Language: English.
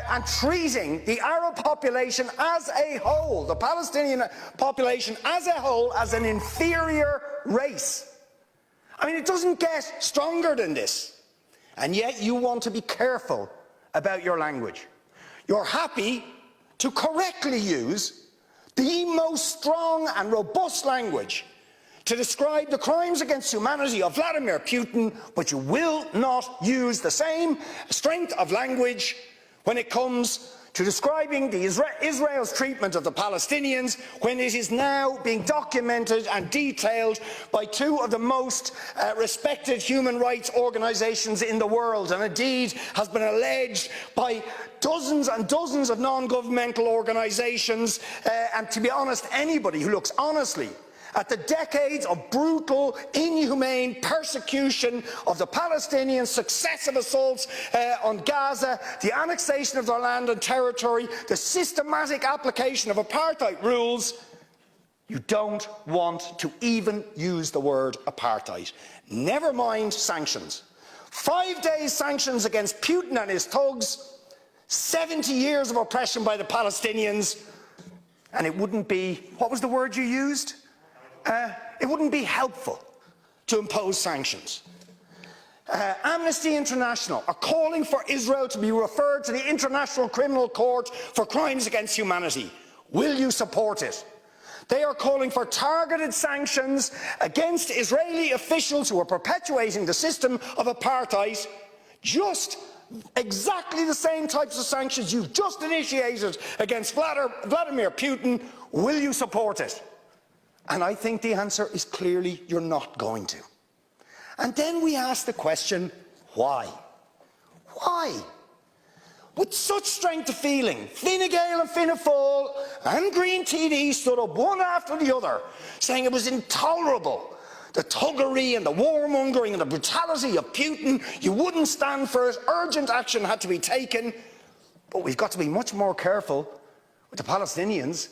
and treating the Arab population as a whole, the Palestinian population as a whole, as an inferior race. I mean, it doesn't get stronger than this. And yet you want to be careful about your language. You're happy to correctly use the most strong and robust language to describe the crimes against humanity of Vladimir Putin, but you will not use the same strength of language when it comes to describing Israel's treatment of the Palestinians, when it is now being documented and detailed by two of the most respected human rights organisations in the world, and indeed has been alleged by dozens and dozens of non-governmental organisations, and to be honest, anybody who looks honestly at the decades of brutal, inhumane persecution of the Palestinians, successive assaults on Gaza, the annexation of their land and territory, the systematic application of apartheid rules, you don't want to even use the word apartheid. Never mind sanctions. 5 days sanctions against Putin and his thugs, 70 years of oppression by the Palestinians, and it wouldn't be, what was the word you used? It wouldn't be helpful to impose sanctions. Amnesty International are calling for Israel to be referred to the International Criminal Court for crimes against humanity. Will you support it? They are calling for targeted sanctions against Israeli officials who are perpetuating the system of apartheid, just exactly the same types of sanctions you've just initiated against Vladimir Putin. Will you support it? And I think the answer is clearly you're not going to. And then we ask the question, why? Why? With such strength of feeling, Fine Gael and Fianna Fáil and Green TD stood up one after the other, saying it was intolerable, the thuggery and the warmongering and the brutality of Putin. You wouldn't stand for it. Urgent action had to be taken. But we've got to be much more careful with the Palestinians.